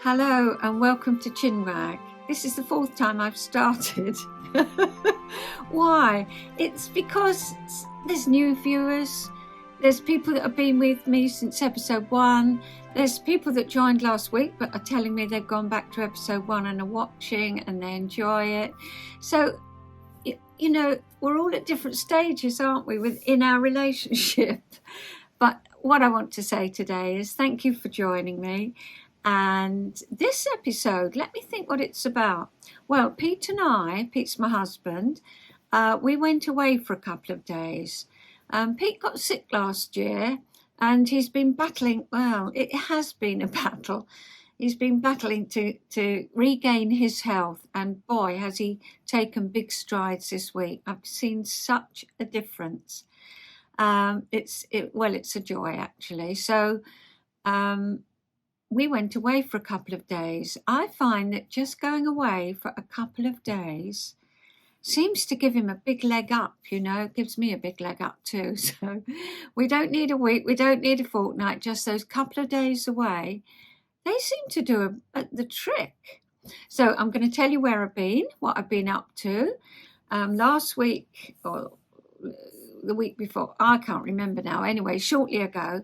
Hello and welcome to Chinwag. This is the fourth time I've started. Why? It's because there's new viewers, there's people that have been with me since episode 1, there's people that joined last week but are telling me they've gone back to episode 1 and are watching and they enjoy it. So, you know, we're all at different stages, aren't we, within our relationship? But what I want to say today is thank you for joining me. And this episode, let me think what it's about. Well, Pete's my husband, we went away for a couple of days. Pete got sick last year and he's been battling, well, it has been a battle. He's been battling to regain his health, and boy, has he taken big strides this week. I've seen such a difference. It's a joy actually. So, we went away for a couple of days. I find that just going away for a couple of days seems to give him a big leg up, you know, it gives me a big leg up too. So we don't need a week, we don't need a fortnight, just those couple of days away. They seem to do the trick. So I'm going to tell you where I've been, what I've been up to. Last week, or the week before, I can't remember now. Anyway, shortly ago,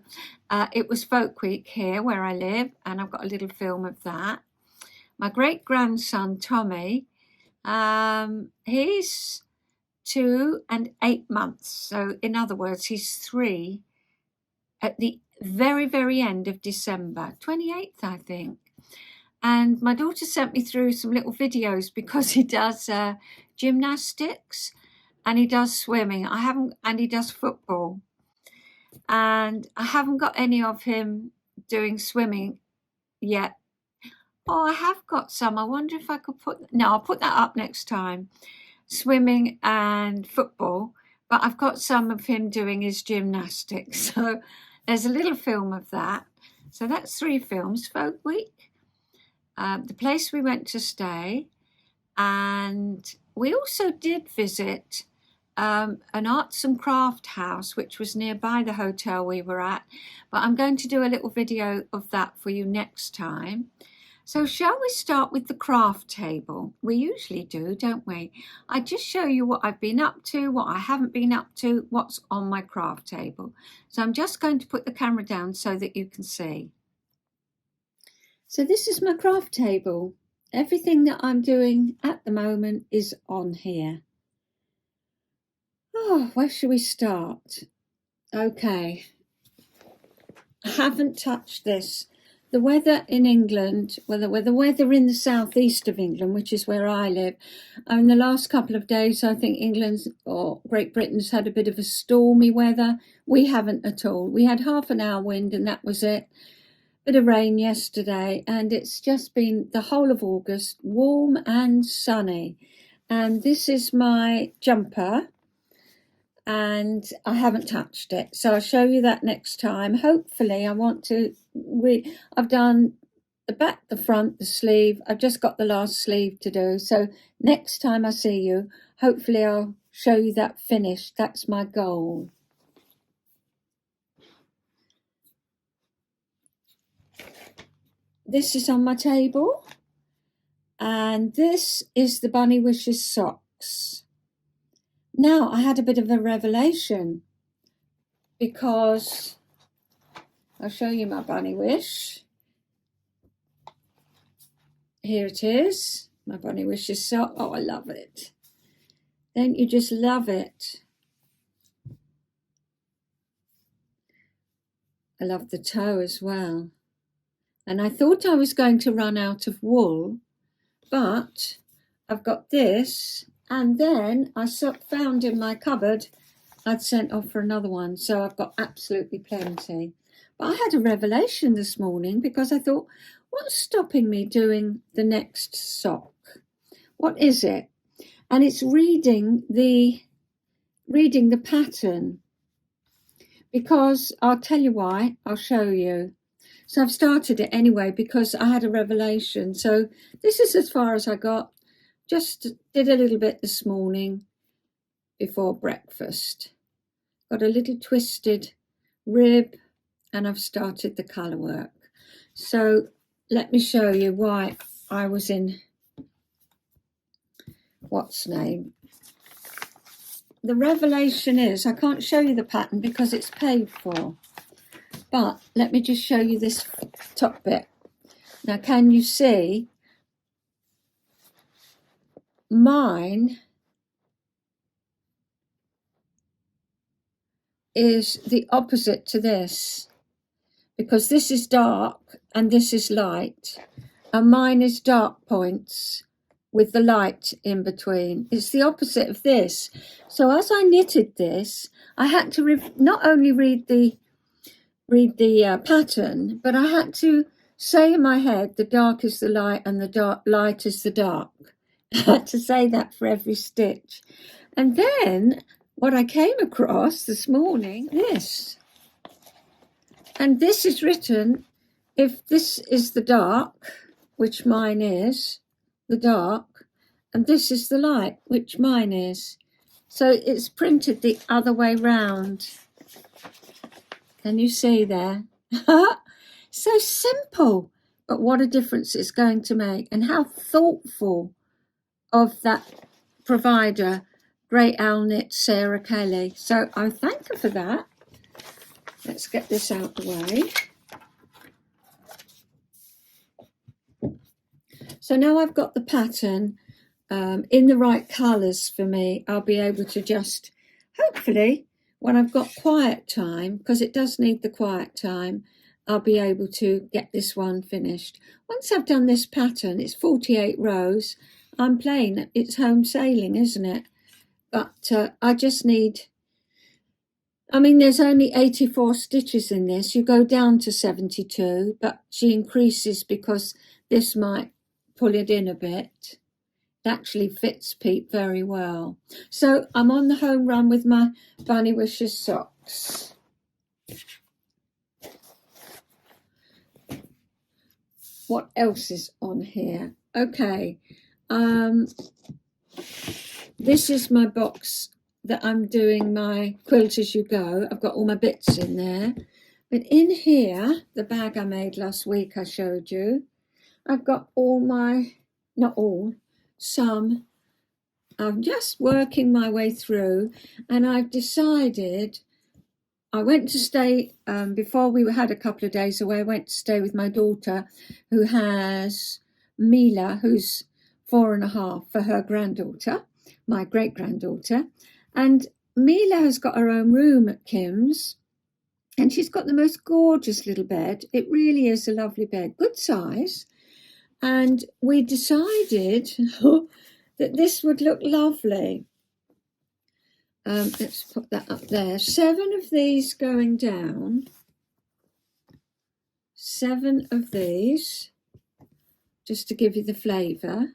it was Folk Week here where I live, and I've got a little film of that. My great-grandson, Tommy, he's 2 and 8 months. So in other words, he's 3 at the very, very end of December, 28th, I think. And my daughter sent me through some little videos because he does gymnastics and he does swimming. And he does football. And I haven't got any of him doing swimming yet. Oh, I have got some. I wonder if I could I'll put that up next time. Swimming and football. But I've got some of him doing his gymnastics. So there's a little film of that. So that's 3 films. Folk Week, the place we went to stay, and we also did visit an arts and craft house which was nearby the hotel we were at, but I'm going to do a little video of that for you next time. So shall we start with the craft table? We usually do, don't we? I just show you what I've been up to, what I haven't been up to, what's on my craft table. So I'm just going to put the camera down so that you can see. So this is my craft table. Everything that I'm doing at the moment is on here. Oh, where should we start? Okay. I haven't touched this. The weather in England, the weather in the southeast of England, which is where I live, in the last couple of days, I think England's or Great Britain's had a bit of a stormy weather. We haven't at all. We had half an hour wind and that was it. Bit of rain yesterday, and it's just been the whole of August, warm and sunny. And this is my jumper, and I haven't touched it, so I'll show you that next time. Hopefully I want to I've done the back, the front, the sleeve. I've just got the last sleeve to do, so next time I see you, hopefully I'll show you that finished. That's my goal. This is on my table, and this is the Bunny Wishes socks. Now, I had a bit of a revelation because I'll show you my Bunny Wish. Here it is, my Bunny Wishes sock. Oh, I love it. Don't you just love it? I love the toe as well. And I thought I was going to run out of wool, but I've got this. And then I found in my cupboard, I'd sent off for another one. So I've got absolutely plenty. But I had a revelation this morning because I thought, what's stopping me doing the next sock? What is it? And it's reading the pattern. Because I'll tell you why, I'll show you. So I've started it anyway because I had a revelation. So this is as far as I got. Just did a little bit this morning before breakfast. Got a little twisted rib and I've started the colour work. So let me show you why I was in what's name. The revelation is, I can't show you the pattern because it's paid for, but let me just show you this top bit. Now, can you see? Mine is the opposite to this, because this is dark and this is light, and mine is dark points with the light in between. It's the opposite of this. So as I knitted this, I had to not only read the pattern, but I had to say in my head, the dark is the light and the light is the dark. I had to say that for every stitch. And then what I came across this morning, this. And this is written, if this is the dark, which mine is, the dark, and this is the light, which mine is. So it's printed the other way round. Can you see there? So simple, but what a difference it's going to make, and how thoughtful of that provider, Great Owl Knit, Sarah Kelly. So I thank her for that. Let's get this out the way. So now I've got the pattern in the right colours for me. I'll be able to just, hopefully, when I've got quiet time, because it does need the quiet time, I'll be able to get this one finished. Once I've done this pattern, it's 48 rows. I'm playing, it's home sailing, isn't it? But I just need, I mean, there's only 84 stitches in this. You go down to 72, but she increases because this might pull it in a bit. It actually fits Pete very well. So I'm on the home run with my Bunny Wishes socks. What else is on here? Okay. This is my box that I'm doing my quilt as you go. I've got all my bits in there. But in here, the bag I made last week I showed you, I've got all my, not all, some. I'm just working my way through, and I've decided, I went to stay, before we had a couple of days away, I went to stay with my daughter who has Mila, who's 4.5 for her granddaughter, my great-granddaughter. And Mila has got her own room at Kim's, and she's got the most gorgeous little bed. It really is a lovely bed, good size. And we decided that this would look lovely. Let's put that up there. 7 of these going down. 7 of these, just to give you the flavour.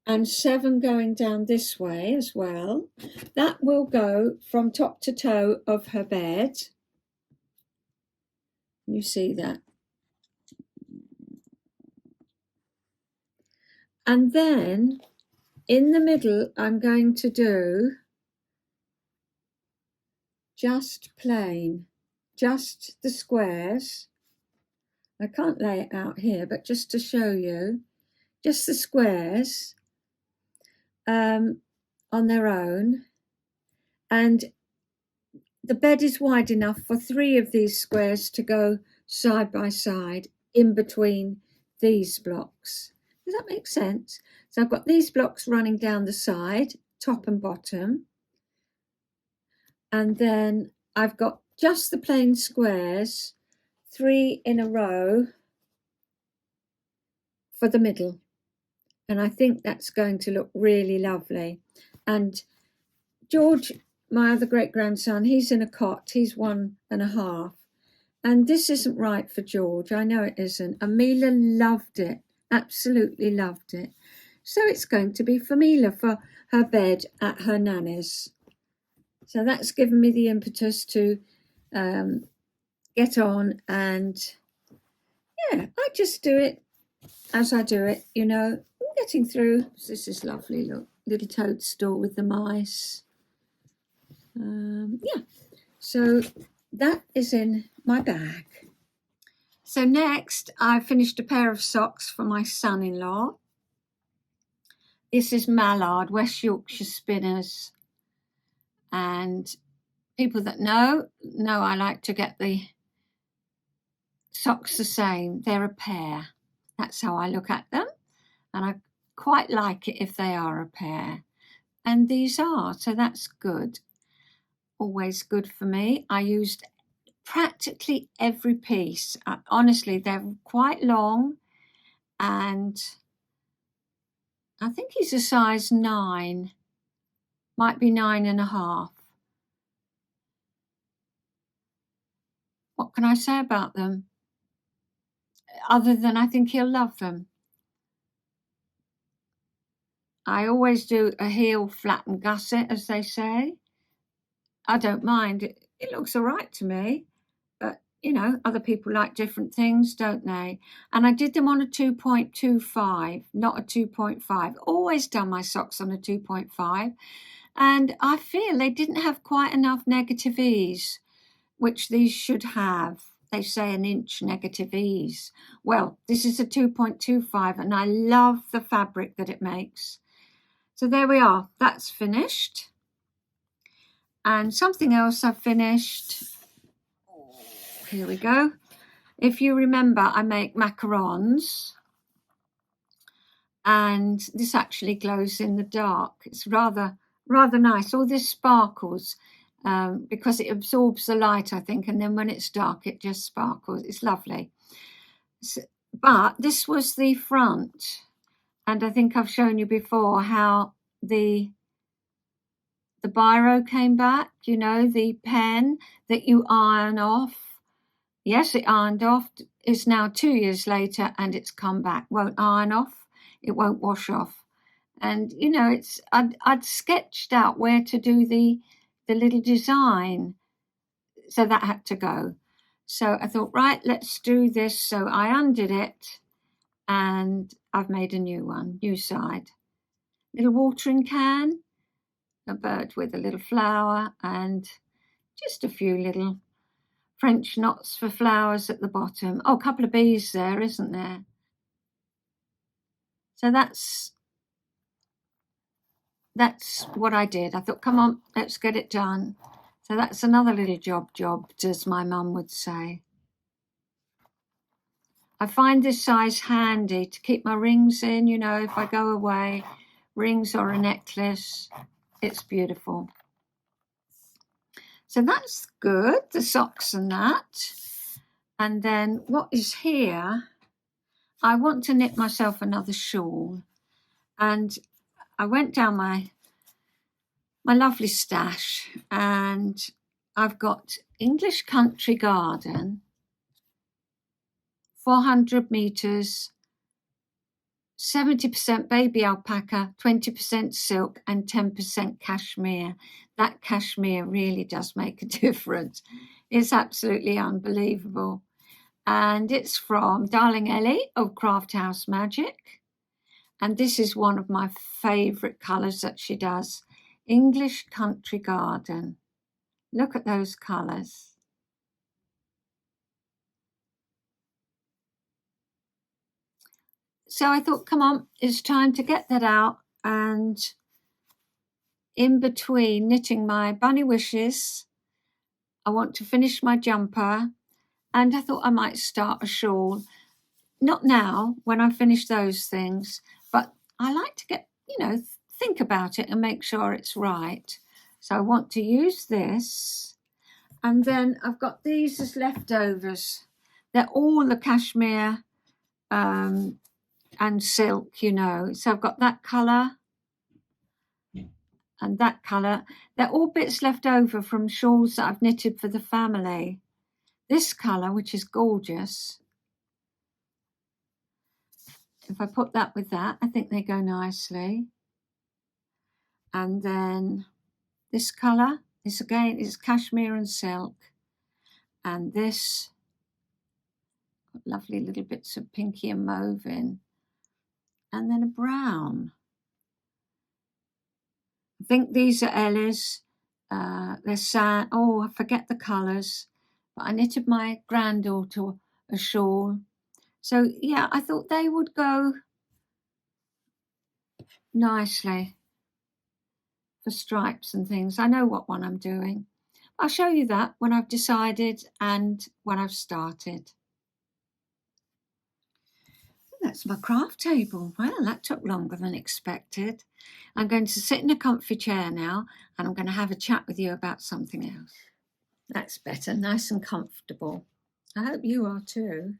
And 7 going down this way as well. That will go from top to toe of her bed. You see that? And then in the middle, I'm going to do just plain, just the squares. I can't lay it out here, but just to show you, just the squares on their own. And the bed is wide enough for 3 of these squares to go side by side in between these blocks. Does that make sense? So I've got these blocks running down the side, top and bottom. And then I've got just the plain squares, 3 in a row for the middle. And I think that's going to look really lovely. And George, my other great-grandson, he's in a cot. He's 1.5. And this isn't right for George. I know it isn't. Amila loved it, absolutely loved it. So it's going to be for Mila for her bed at her nanny's. So that's given me the impetus to get on, and yeah, I just do it as I do it, you know. I'm getting through. This is lovely, look, little toadstool with the mice. Yeah, so that is in my bag. So next, I finished a pair of socks for my son-in-law. This is Mallard, West Yorkshire Spinners. And people that know I like to get the socks the same. They're a pair. That's how I look at them. And I quite like it if they are a pair. And these are, so that's good. Always good for me. I used practically every piece. Honestly, they're quite long. And I think he's a size 9. Might be 9.5. What can I say about them? Other than I think he'll love them. I always do a heel flatten gusset, as they say. I don't mind. It looks all right to me. But, other people like different things, don't they? And I did them on a 2.25, not a 2.5. Always done my socks on a 2.5. And I feel they didn't have quite enough negative ease, which these should have. They say an inch negative ease. Well, this is a 2.25, and I love the fabric that it makes. So there we are. That's finished. And something else I've finished. Here we go. If you remember, I make macarons. And this actually glows in the dark. It's rather nice. All this sparkles because it absorbs the light, I think. And then when it's dark, it just sparkles. It's lovely. But this was the front. And I think I've shown you before how the biro came back, the pen that you iron off. Yes, it ironed off. It's now 2 years later and it's come back. Won't iron off. It won't wash off. And, I'd sketched out where to do the little design. So that had to go. So I thought, right, let's do this. So I undid it and I've made a new one, new side. Little watering can, a bird with a little flower, and just a few little French knots for flowers at the bottom. Oh, a couple of bees there, isn't there? So that's what I did. I thought, come on, let's get it done. So that's another little job, as my mum would say. I find this size handy to keep my rings in, if I go away, rings or a necklace. It's beautiful. So that's good, the socks and that. And then what is here, I want to knit myself another shawl. And I went down my lovely stash and I've got English Country Garden, 400 meters, 70% baby alpaca, 20% silk and 10% cashmere. That cashmere really does make a difference. It's absolutely unbelievable. And it's from Darling Ellie of Craft House Magic. And this is one of my favourite colours that she does. English Country Garden. Look at those colours. So I thought, come on, it's time to get that out. And in between knitting my bunny wishes, I want to finish my jumper. And I thought I might start a shawl. Not now, when I finish those things, but I like to get, think about it and make sure it's right. So I want to use this. And then I've got these as leftovers. They're all the cashmere and silk, So I've got that colour and that colour. They're all bits left over from shawls that I've knitted for the family. This colour, which is gorgeous. If I put that with that, I think they go nicely. And then this colour, this again is cashmere and silk. And this, lovely little bits of pinky and mauve in. And then a brown. I think these are Ellie's. They're sand. Oh, I forget the colours. But I knitted my granddaughter a shawl. So yeah, I thought they would go nicely for stripes and things. I know what one I'm doing. I'll show you that when I've decided and when I've started. That's my craft table. Well, that took longer than expected. I'm going to sit in a comfy chair now and I'm going to have a chat with you about something else. That's better, nice and comfortable. I hope you are too.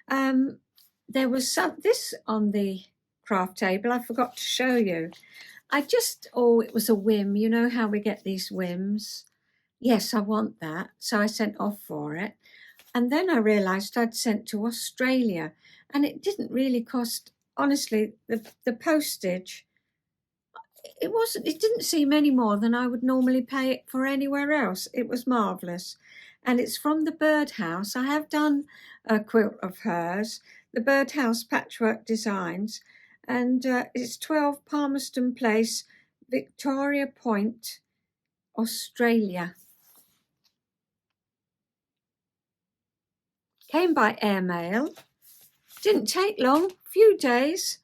There was this on the craft table I forgot to show you. It was a whim. You know how we get these whims? Yes, I want that. So I sent off for it. And then I realised I'd sent to Australia and it didn't really cost, honestly, the postage. It didn't seem any more than I would normally pay it for anywhere else. It was marvellous. And it's from the Birdhouse. I have done a quilt of hers, the Birdhouse Patchwork Designs, and it's 12 Palmerston Place, Victoria Point, Australia. Came by airmail, didn't take long, few days,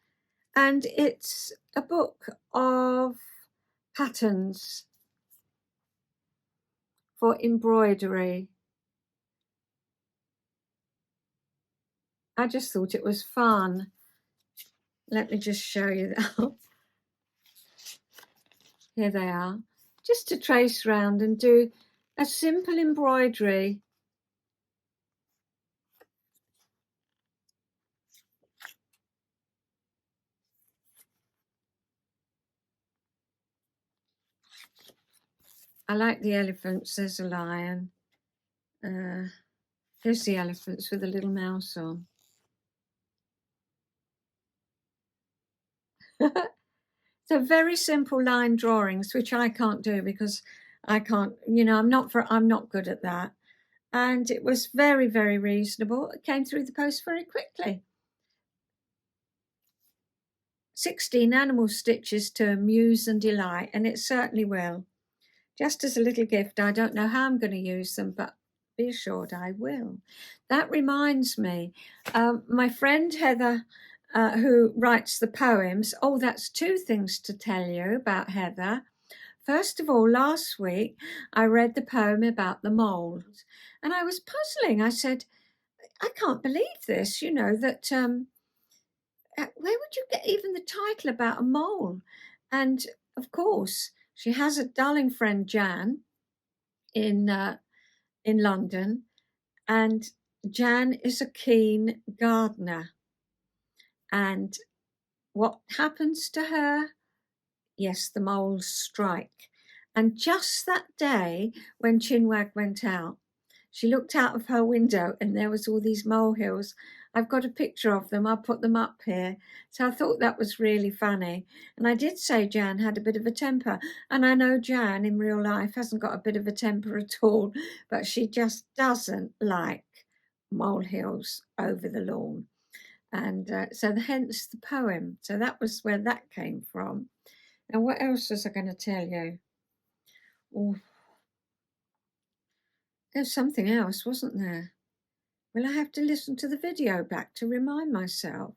and it's a book of patterns for embroidery. I just thought it was fun. Let me just show you that. Here they are. Just to trace round and do a simple embroidery. I like the elephants. There's a lion. Here's the elephants with a little mouse on. So very simple line drawings, which I can't do because I can't, I'm not good at that. And it was very, very reasonable. It came through the post very quickly. 16 animal stitches to amuse and delight, and it certainly will. Just as a little gift, I don't know how I'm going to use them, but be assured I will. That reminds me, my friend Heather, who writes the poems. Oh, that's two things to tell you about Heather. First of all, last week I read the poem about the mould, and I was puzzling. I said, I can't believe this, that where would you get even the title about a mole? And of course, she has a darling friend, Jan, in London, and Jan is a keen gardener. And what happens to her? Yes, the moles strike. And just that day when Chinwag went out, she looked out of her window and there was all these molehills. I've got a picture of them. I'll put them up here. So I thought that was really funny. And I did say Jan had a bit of a temper. And I know Jan in real life hasn't got a bit of a temper at all, but she just doesn't like molehills over the lawn. And so hence the poem. So that was where that came from. Now, what else was I going to tell you? Oh, there's something else, wasn't there? Will I have to listen to the video back to remind myself?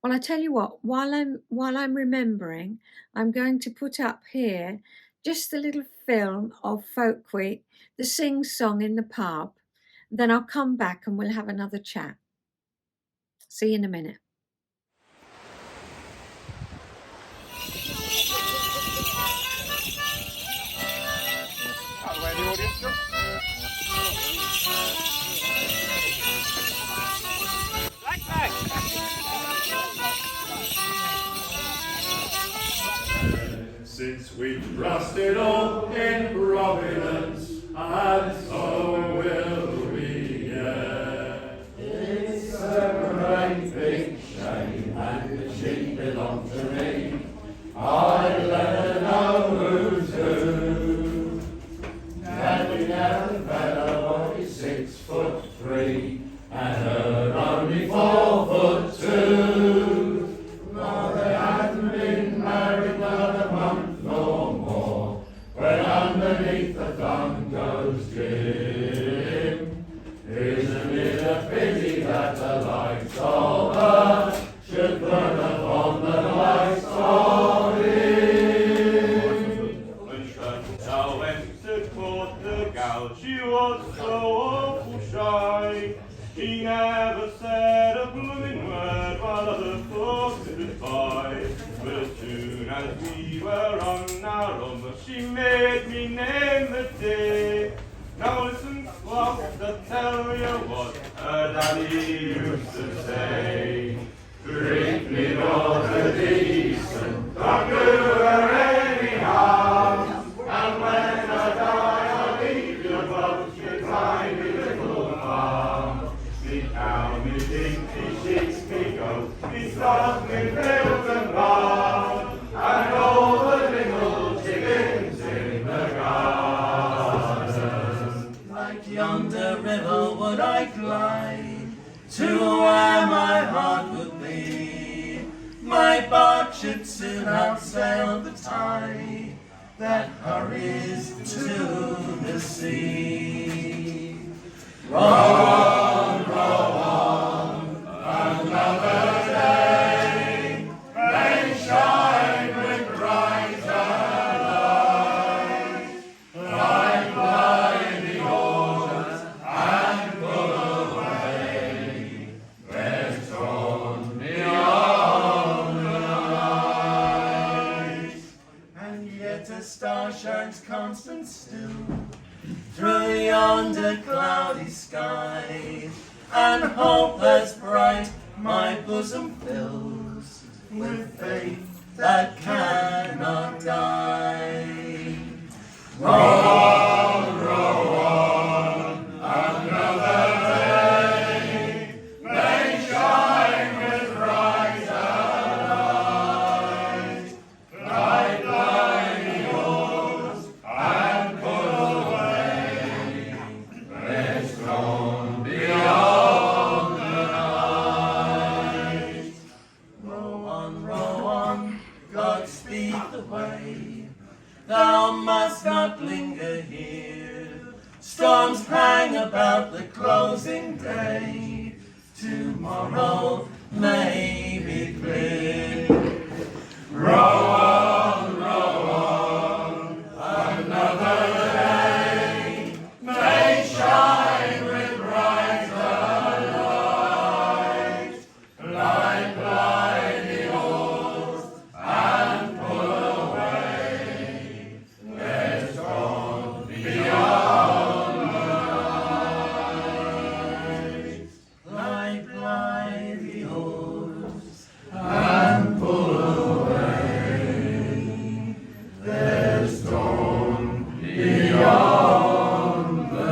Well, I tell you what, while I'm remembering, I'm going to put up here just the little film of Folk Week, the sing song in the pub. Then I'll come back and we'll have another chat. See you in a minute. Where the audience go? Since we trusted all in Providence, and so will we yet. It's a great big shame, and the sheep belong to me. I'd let her know who's who. Daddy had a fellow was 6'3", and her only 4'2". Well, they hadn't been married but a month or more, when underneath the thumb goes Jim. we were on our own, but she made me name the day. Now listen close, I'll tell you what her daddy used to say. Treat me not a decent, don't do her any harm. And when I die, I'll leave you both your tiny little farm. Me cow, me dinky sheets, me goat, me stock, me fields and barn, and all the little chickens in the garden. Like yonder river would I glide to where my heart would be. My bark should soon outsail the tide that hurries to the sea. Row on, another day may shine with brighter light, like blinding oars and pull away. There's dawn beyond the night, and yet a star shines constant still through yonder cloudy sky, and hope that's bright my bosom fills with faith that cannot die. Row on, another day may shine with brighter light, like blinding oars and pull away. There's dawn beyond the night. Row on, God speed the way. Thou must not linger here. Storms hang about the closing day. Tomorrow may be clear. Row on, another day may shine with brighter light, like blinding oars and pull away. There's dawn beyond the night, like blinding oars and pull away. There's dawn beyond the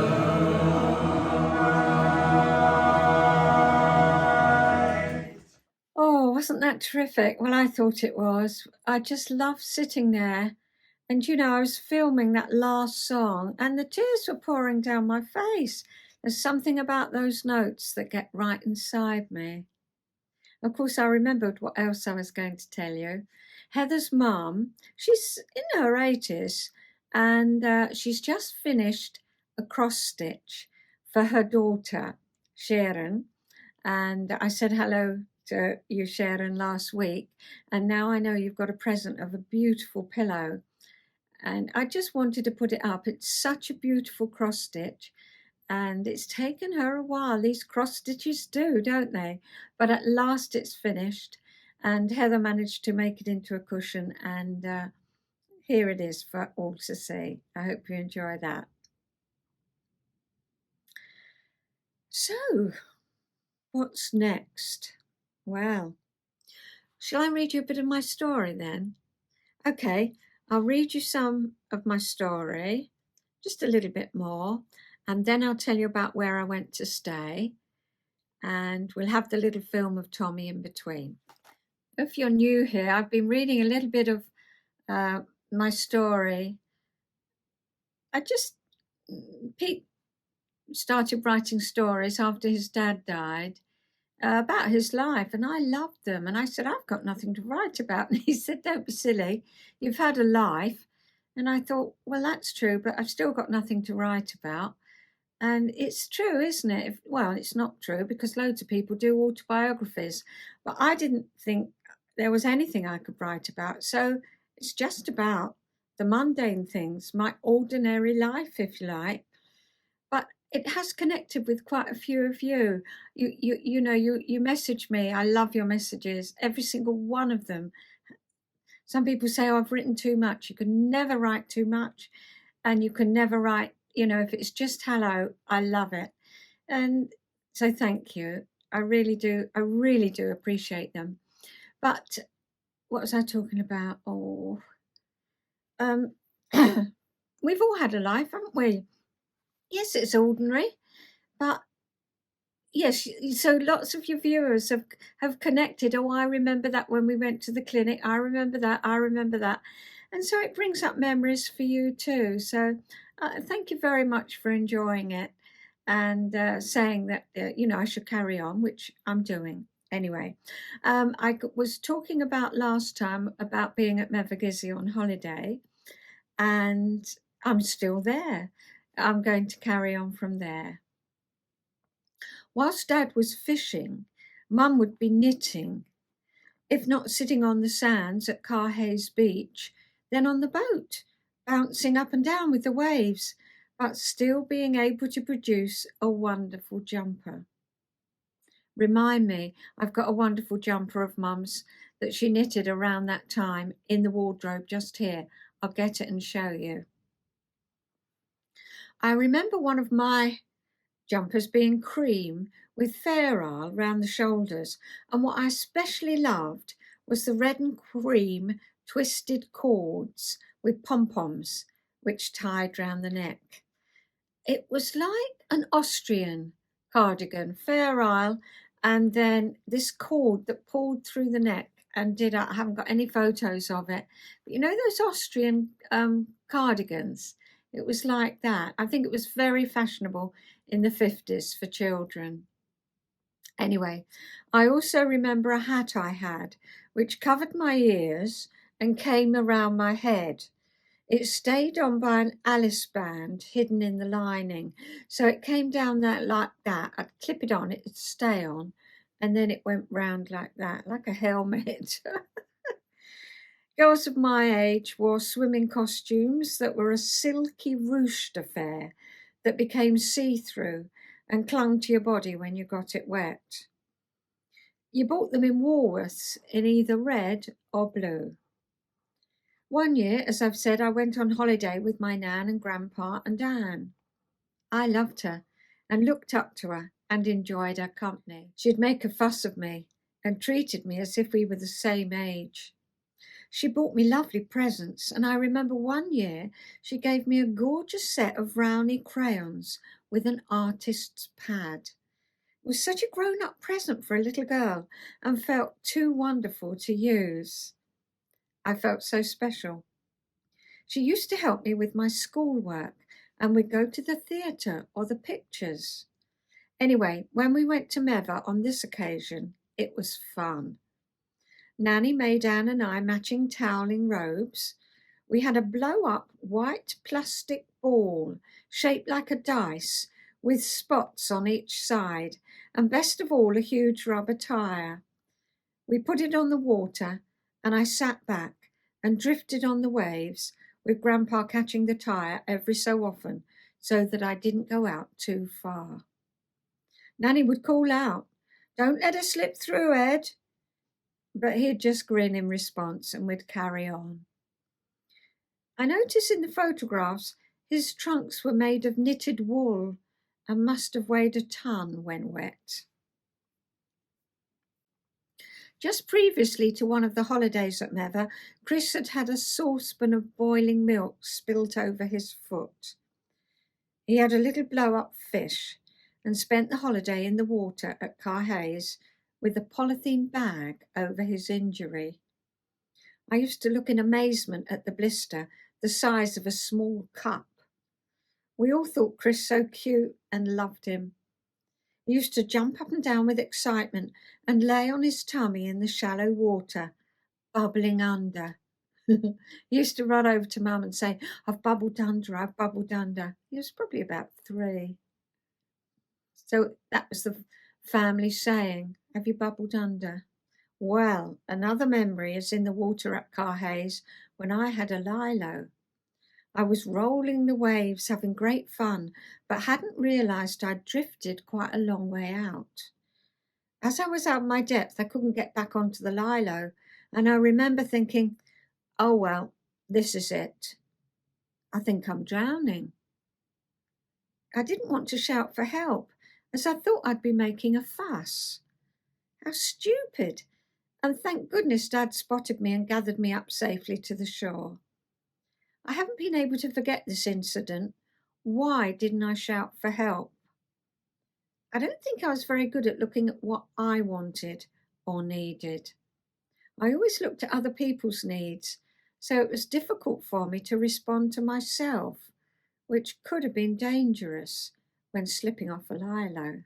night. Oh, wasn't that terrific? Well, I thought it was. I just loved sitting there. And, I was filming that last song and the tears were pouring down my face. There's something about those notes that get right inside me. Of course, I remembered what else I was going to tell you. Heather's mum, she's in her 80s and she's just finished a cross stitch for her daughter, Sharon. And I said hello to you, Sharon, last week. And now I know you've got a present of a beautiful pillow. And I just wanted to put it up. It's such a beautiful cross stitch. And it's taken her a while. These cross stitches do, don't they? But at last it's finished. And Heather managed to make it into a cushion. And here it is for all to see. I hope you enjoy that. So, what's next? Well, shall I read you a bit of my story then? Okay, I'll read you some of my story, just a little bit more, and then I'll tell you about where I went to stay, and we'll have the little film of Tommy in between. If you're new here, I've been reading a little bit of my story. Pete started writing stories after his dad died about his life, and I loved them. And I said, I've got nothing to write about. And he said, don't be silly. You've had a life. And I thought, well, that's true, but I've still got nothing to write about. And it's true, isn't it? Well, it's not true because loads of people do autobiographies, but I didn't think there was anything I could write about. So it's just about the mundane things, my ordinary life, if you like. But it has connected with quite a few of you. You message me. I love your messages. Every single one of them Some people say, oh, I've written too much. You can never write too much, and you can never write, if it's just hello, I love it. And so thank you. I really do appreciate them. But what was I talking about? Oh, we've all had a life, haven't we? Yes, it's ordinary, but yes, so lots of your viewers have connected. Oh, I remember that when we went to the clinic. I remember that. And so it brings up memories for you too. So thank you very much for enjoying it and saying that, I should carry on, which I'm doing. Anyway, I was talking about last time about being at Mevagissey on holiday, and I'm still there. I'm going to carry on from there. Whilst Dad was fishing, Mum would be knitting, if not sitting on the sands at Carhays Beach, then on the boat, bouncing up and down with the waves, but still being able to produce a wonderful jumper. Remind me, I've got a wonderful jumper of Mum's that she knitted around that time in the wardrobe just here. I'll get it and show you. I remember one of my jumpers being cream with Fair Isle round the shoulders, and what I especially loved was the red and cream twisted cords with pom-poms which tied round the neck. It was like an Austrian cardigan, Fair Isle, and then this cord that pulled through the neck and I haven't got any photos of it, but those Austrian cardigans, it was like that. I think it was very fashionable in the 50s for children. Anyway, I also remember a hat I had which covered my ears and came around my head. It stayed on by an Alice band hidden in the lining. So it came down like that. I'd clip it on, it'd stay on, and then it went round like that, like a helmet. Girls of my age wore swimming costumes that were a silky ruched affair that became see-through and clung to your body when you got it wet. You bought them in Woolworths in either red or blue. One year, as I've said, I went on holiday with my Nan and Grandpa and Dan. I loved her and looked up to her and enjoyed her company. She'd make a fuss of me and treated me as if we were the same age. She bought me lovely presents, and I remember one year she gave me a gorgeous set of Rowney crayons with an artist's pad. It was such a grown-up present for a little girl and felt too wonderful to use. I felt so special. She used to help me with my schoolwork, and we'd go to the theatre or the pictures. Anyway, when we went to Meva on this occasion, it was fun. Nanny made Anne and I matching toweling robes. We had a blow-up white plastic ball shaped like a dice with spots on each side, and best of all, a huge rubber tire. We put it on the water, and I sat back and drifted on the waves, with Grandpa catching the tire every so often so that I didn't go out too far. Nanny would call out, "Don't let her slip through, Ed." But he'd just grin in response and we'd carry on. I noticed in the photographs his trunks were made of knitted wool and must have weighed a ton when wet. Just previously to one of the holidays at Meva, Chris had had a saucepan of boiling milk spilt over his foot. He had a little blow-up fish and spent the holiday in the water at Carhays with a polythene bag over his injury. I used to look in amazement at the blister, the size of a small cup. We all thought Chris so cute and loved him. He used to jump up and down with excitement and lay on his tummy in the shallow water, bubbling under. He used to run over to Mum and say, I've bubbled under. He was probably about 3. So that was the family saying, have you bubbled under? Well, another memory is in the water at Carhays when I had a lilo. I was rolling the waves, having great fun, but hadn't realised I'd drifted quite a long way out. As I was out of my depth, I couldn't get back onto the lilo, and I remember thinking, Oh, well, this is it. I think I'm drowning. I didn't want to shout for help, as I thought I'd be making a fuss. How stupid! And thank goodness Dad spotted me and gathered me up safely to the shore. I haven't been able to forget this incident. Why didn't I shout for help? I don't think I was very good at looking at what I wanted or needed. I always looked at other people's needs, so it was difficult for me to respond to myself, which could have been dangerous when slipping off a lilo.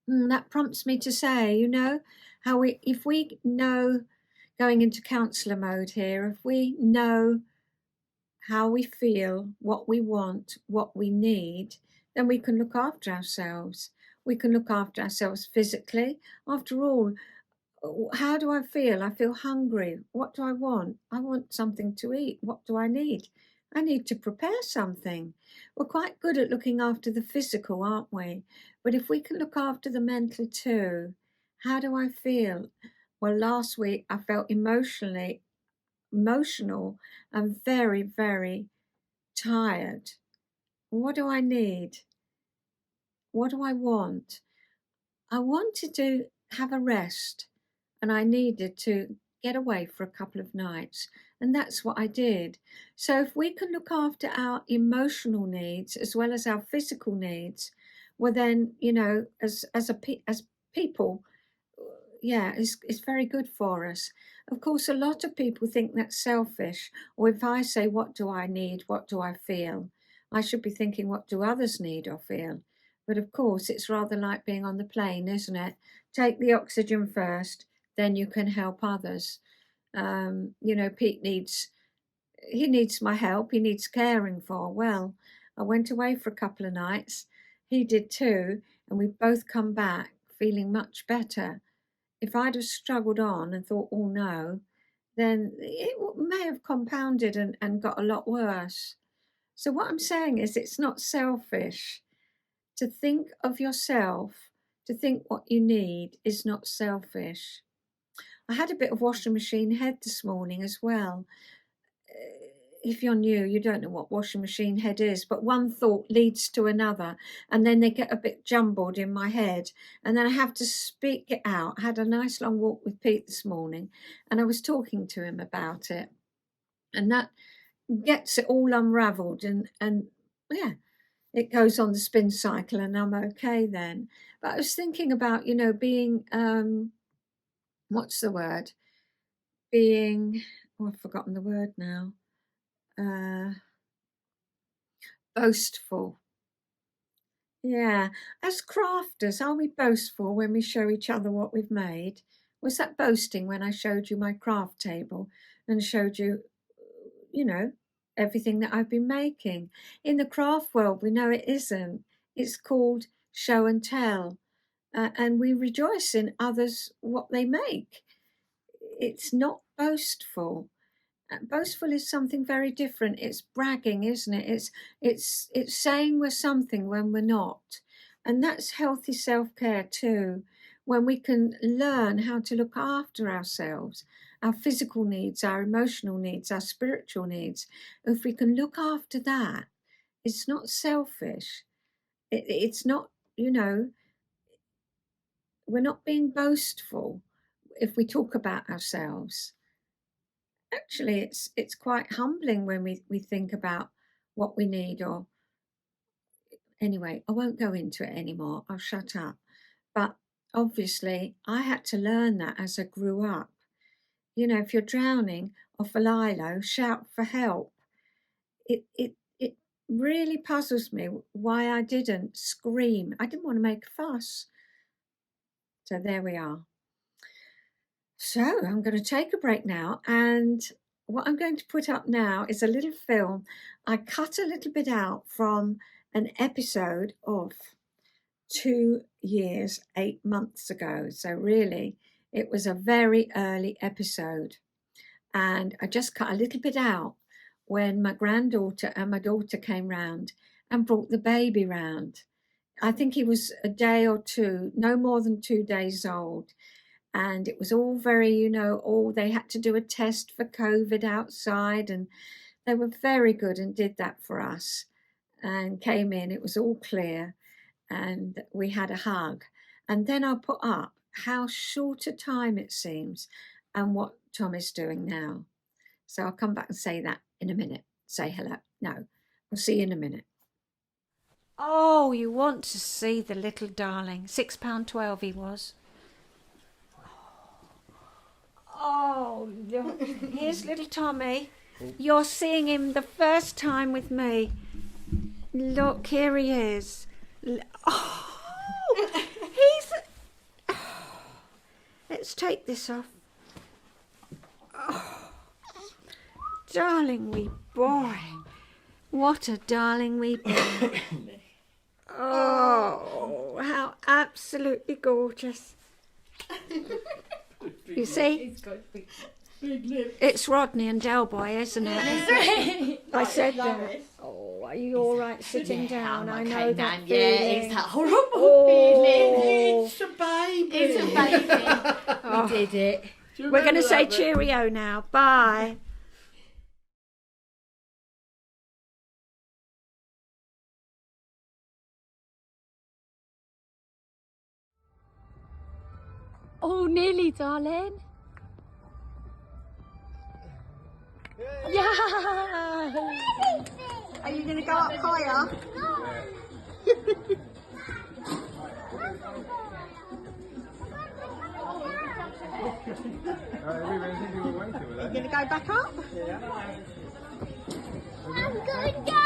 That prompts me to say, if we know, going into counsellor mode here, if we know how we feel, what we want, what we need, then we can look after ourselves. We can look after ourselves physically. After all, how do I feel? I feel hungry. What do I want? I want something to eat. What do I need? I need to prepare something. We're quite good at looking after the physical, aren't we? But if we can look after the mental too, how do I feel? Well, last week I felt emotional and very, very tired. What do I need? What do I want? I wanted to have a rest and I needed to get away for a couple of nights. And that's what I did. So if we can look after our emotional needs as well as our physical needs, well then, as people, yeah, it's very good for us. Of course, a lot of people think that's selfish. Or if I say, what do I need? What do I feel? I should be thinking, what do others need or feel? But of course, it's rather like being on the plane, isn't it? Take the oxygen first, then you can help others. Pete needs my help. He needs caring for. Well, I went away for a couple of nights. He did too. And we both come back feeling much better. If I'd have struggled on and thought, oh no, then it may have compounded and got a lot worse. So what I'm saying is it's not selfish. To think of yourself, to think what you need is not selfish. I had a bit of washing machine head this morning as well. If you're new, you don't know what washing machine head is, but one thought leads to another, and then they get a bit jumbled in my head, and then I have to speak it out. I had a nice long walk with Pete this morning, and I was talking to him about it, and that gets it all unravelled, and yeah, it goes on the spin cycle, and I'm okay then. But I was thinking about, being, what's the word? Being, I've forgotten the word now. Boastful. Yeah, as crafters, are we boastful when we show each other what we've made? Was that boasting when I showed you my craft table and showed you, everything that I've been making? In the craft world, we know it isn't. It's called show and tell, and we rejoice in others what they make. It's not boastful. Boastful is something very different. It's bragging, isn't it? It's saying we're something when we're not. And that's healthy self-care too, when we can learn how to look after ourselves, our physical needs, our emotional needs, our spiritual needs. If we can look after that, it's not selfish. It's not, we're not being boastful if we talk about ourselves. Actually, it's quite humbling when we think about what we need. Or anyway, I won't go into it anymore. I'll shut up. But obviously, I had to learn that as I grew up. If you're drowning off a lilo, shout for help. It really puzzles me why I didn't scream. I didn't want to make a fuss. So there we are. So I'm going to take a break now, and what I'm going to put up now is a little film. I cut a little bit out from an episode of 2 years, 8 months ago. So really, it was a very early episode. And I just cut a little bit out when my granddaughter and my daughter came round and brought the baby round. I think he was a day or two, no more than 2 days old. and it was all very, you know, they had to do a test for COVID outside, and they were very good and did that for us and came in. It was all clear, and we had a hug. And then I put up how short a time it seems and what Tom is doing now. So I'll come back and say that in a minute. Say hello. No, I'll see you in a minute. Oh, you want to see the little darling. £6.12 he was. Oh, look. Here's little Tommy. You're seeing him the first time with me. Look, here he is. Oh, he's... Oh, let's take this off. Oh, darling wee boy. What a darling wee boy. Oh, how absolutely gorgeous. You see? It's Rodney and Del Boy, isn't it? I said that. Oh, are you all right sitting down? I know that feeling. Yeah, it's that horrible Oh. feeling. It's a baby. It's a baby. Oh. We did it. We're going to say cheerio now. Bye. Oh, nearly, darling. Yeah. Are you going to go up higher? Are you going to go back up? I'm going down.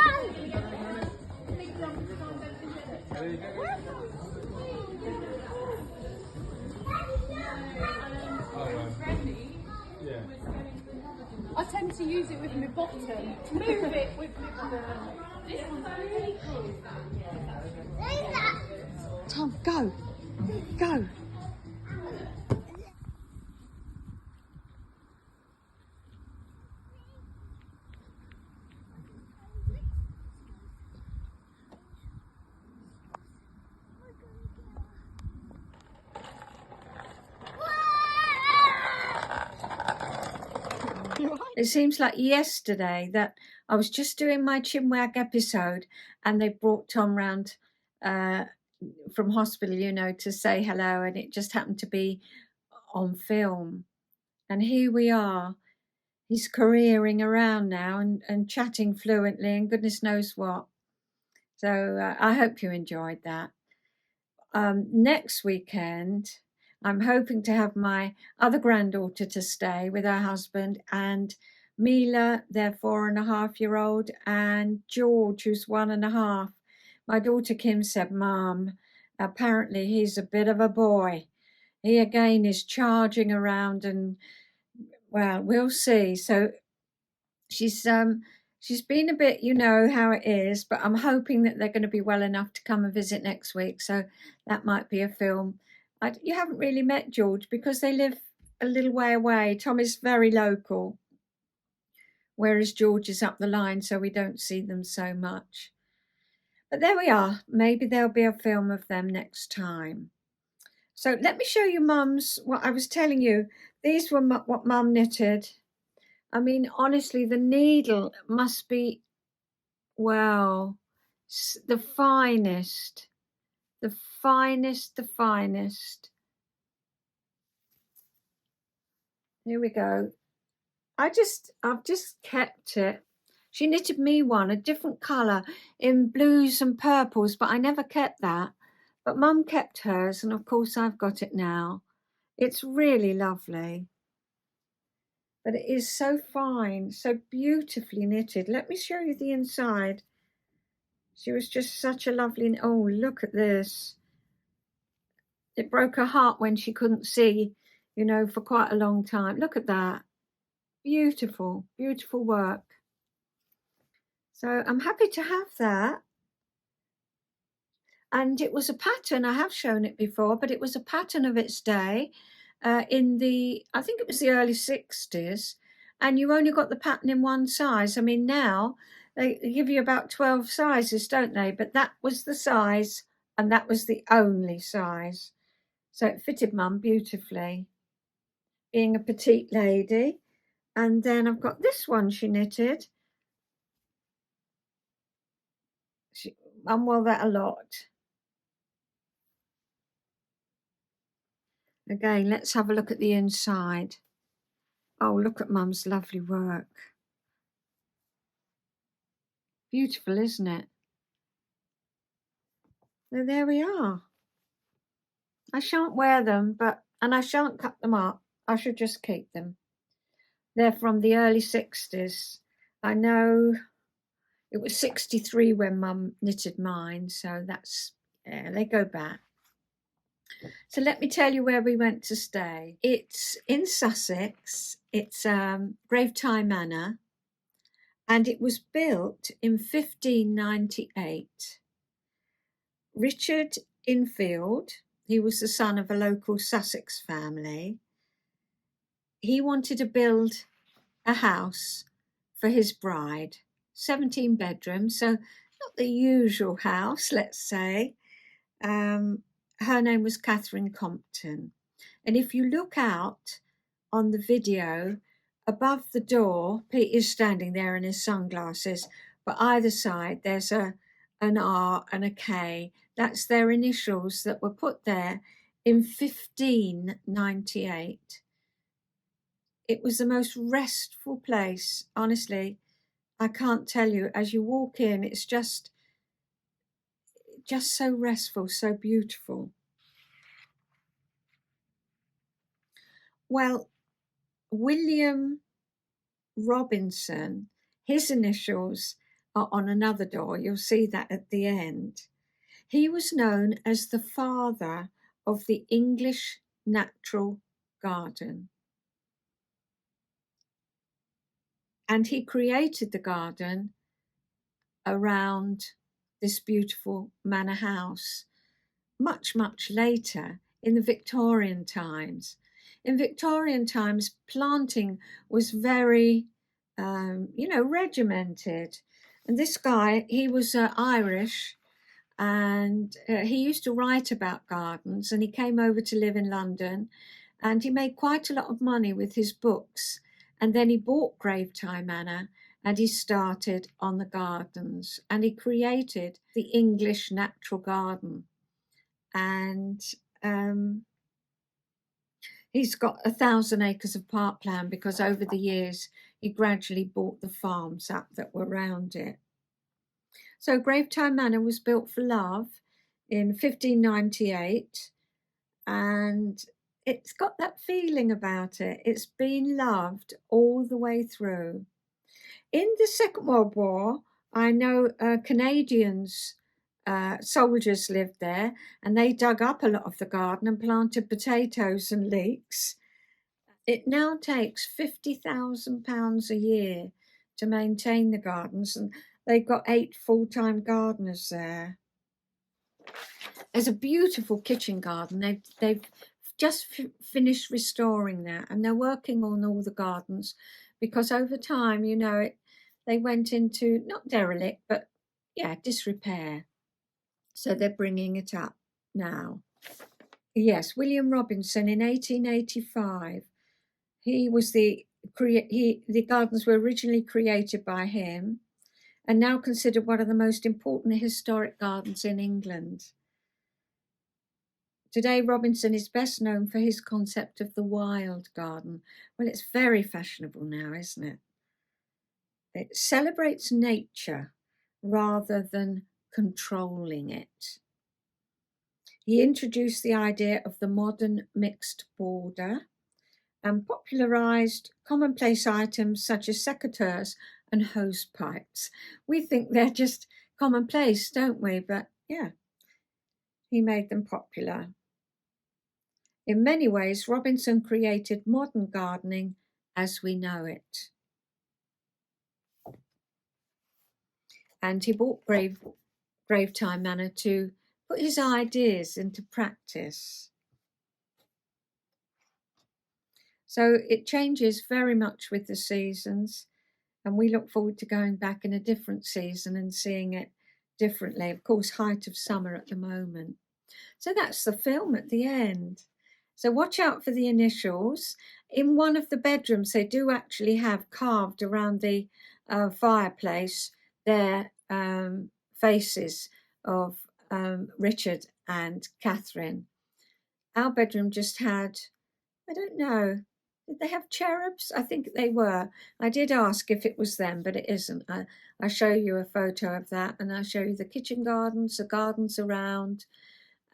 I tend to use it with my bottom, to move it with my bottom. This one's really cool. Tom, go. Go. It seems like yesterday that I was just doing my chinwag episode and they brought Tom round from hospital, you know, to say hello, and it just happened to be on film. And here we are. He's careering around now and chatting fluently and goodness knows what. So I hope you enjoyed that. Next weekend, I'm hoping to have my other granddaughter to stay with her husband and Mila, their 4.5-year-old, and George, who's 1.5. My daughter Kim said, Mum, apparently he's a bit of a boy. He again is charging around and, well, we'll see. So she's been a bit, you know how it is, but I'm hoping that they're going to be well enough to come and visit next week. So that might be a film. You haven't really met George because they live a little way away. Tom is very local, whereas George is up the line, so we don't see them so much. But there we are. Maybe there'll be a film of them next time. So let me show you Mum's, what I was telling you. These were what Mum knitted. I mean, honestly, the needle must be, well, the finest. The finest, the finest. Here we go. I've just kept it. She knitted me one, a different colour in blues and purples, but I never kept that. But Mum kept hers, and of course I've got it now. It's really lovely. But it is so fine, so beautifully knitted. Let me show you the inside. She was just such a lovely... Oh, look at this. It broke her heart when she couldn't see, you know, for quite a long time. Look at that. Beautiful, beautiful work. So I'm happy to have that. And it was a pattern, I have shown it before, but it was a pattern of its day in the, I think it was the early 60s. And you only got the pattern in one size. I mean, now they give you about 12 sizes, don't they? But that was the size, and that was the only size. So it fitted Mum beautifully. being a petite lady. And then I've got this one she knitted. She unwell that a lot. Again, let's have a look at the inside. Oh, look at Mum's lovely work. Beautiful, isn't it? So there we are. I shan't wear them, and I shan't cut them up. I should just keep them. They're from the early 60s. I know it was 63 when Mum knitted mine, so that's, yeah, they go back. So let me tell you where we went to stay. It's in Sussex. It's Gravetye Manor, and it was built in 1598. Richard Infield, he was the son of a local Sussex family. He wanted to build a house for his bride, 17 bedrooms, so not the usual house, let's say. Her name was Catherine Compton. And if you look out on the video, above the door, Pete is standing there in his sunglasses, but either side there's an R and a K. That's their initials that were put there in 1598. It was the most restful place, honestly. I can't tell you, as you walk in, it's just so restful, so beautiful. Well, William Robinson, his initials are on another door. You'll see that at the end. He was known as the father of the English natural garden. And he created the garden around this beautiful manor house much, much later in the Victorian times. In Victorian times, planting was very, regimented. And this guy, he was Irish, and he used to write about gardens, and he came over to live in London, and he made quite a lot of money with his books. And then he bought Gravetye Manor, and he started on the gardens, and he created the English natural garden. And he's got 1,000 acres of parkland because over the years he gradually bought the farms up that were around it. So Gravetye Manor was built for love in 1598, and it's got that feeling about it. It's been loved all the way through. In the Second World War, I know Canadians, soldiers lived there, and they dug up a lot of the garden and planted potatoes and leeks. It now takes £50,000 a year to maintain the gardens, and they've got 8 full-time gardeners there. There's a beautiful kitchen garden. They've just finished restoring that, and they're working on all the gardens because over time, they went into not derelict, but disrepair. So they're bringing it up now. Yes, William Robinson in 1885. He was the gardens were originally created by him, and now considered one of the most important historic gardens in England. Today, Robinson is best known for his concept of the wild garden. Well, it's very fashionable now, isn't it? It celebrates nature rather than controlling it. He introduced the idea of the modern mixed border and popularised commonplace items such as secateurs and hose pipes. We think they're just commonplace, don't we? But yeah, he made them popular. In many ways, Robinson created modern gardening as we know it. And he bought Gravetye Manor to put his ideas into practice. So it changes very much with the seasons, and we look forward to going back in a different season and seeing it differently. Of course, height of summer at the moment. So that's the film at the end. So watch out for the initials. In one of the bedrooms, they do actually have carved around the fireplace their faces of Richard and Catherine. Our bedroom just had, I don't know, did they have cherubs? I think they were. I did ask if it was them, but it isn't. I show you a photo of that, and I show you the kitchen gardens, the gardens around,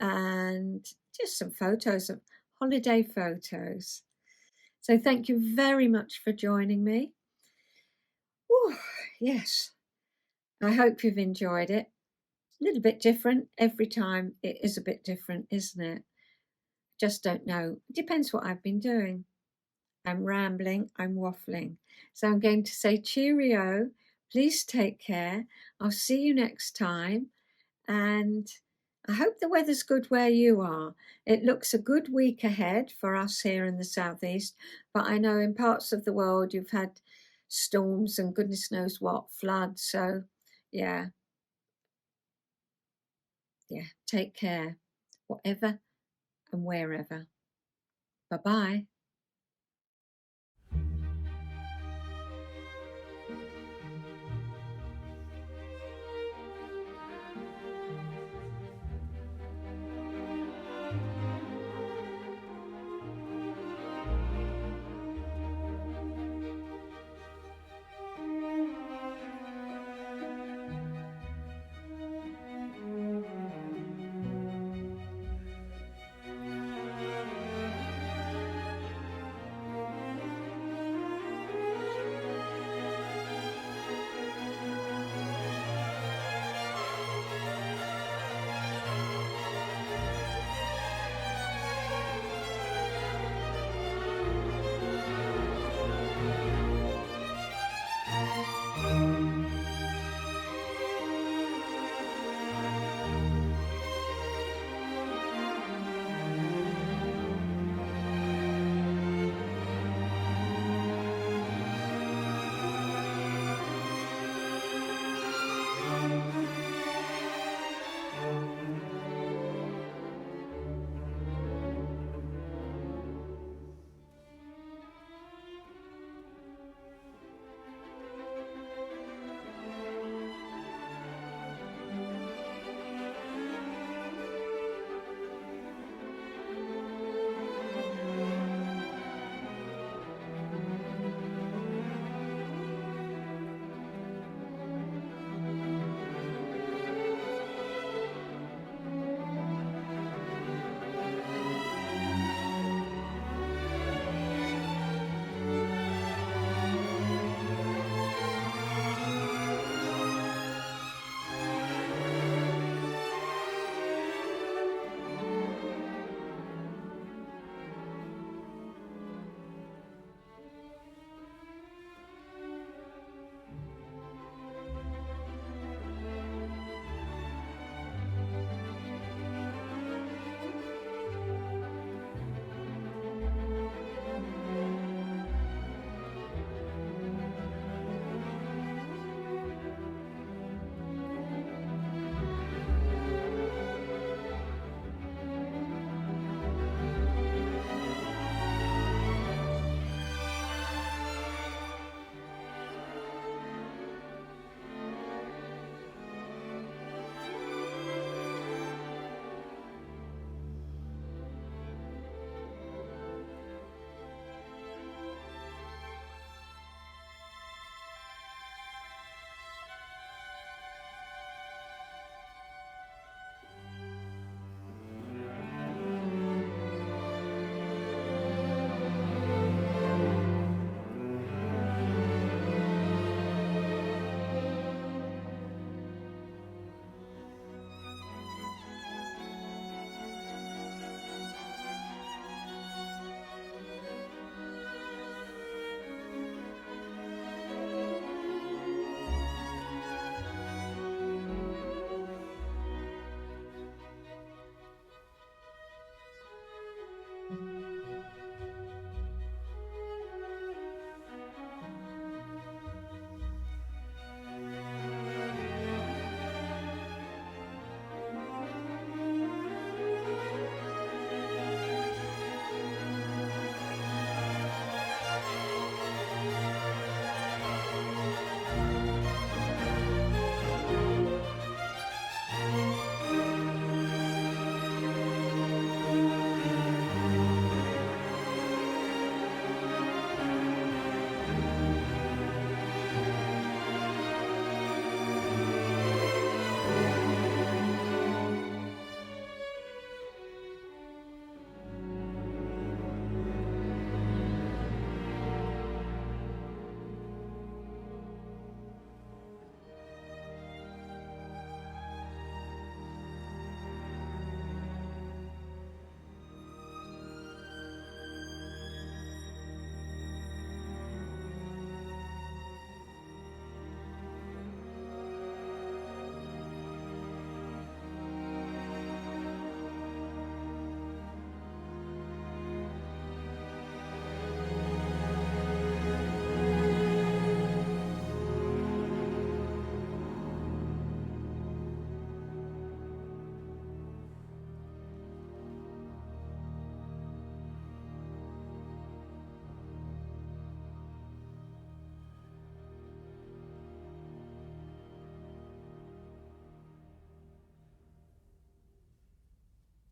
and just some photos of holiday photos. So thank you very much for joining me. Whew, yes, I hope you've enjoyed it. A little bit different every time. It is a bit different, isn't it? Just don't know. It depends what I've been doing. I'm rambling, I'm waffling. So I'm going to say cheerio. Please take care. I'll see you next time. And I hope the weather's good where you are. It looks a good week ahead for us here in the southeast, but I know in parts of the world you've had storms and goodness knows what, floods. So yeah, take care, whatever and wherever. Bye-bye.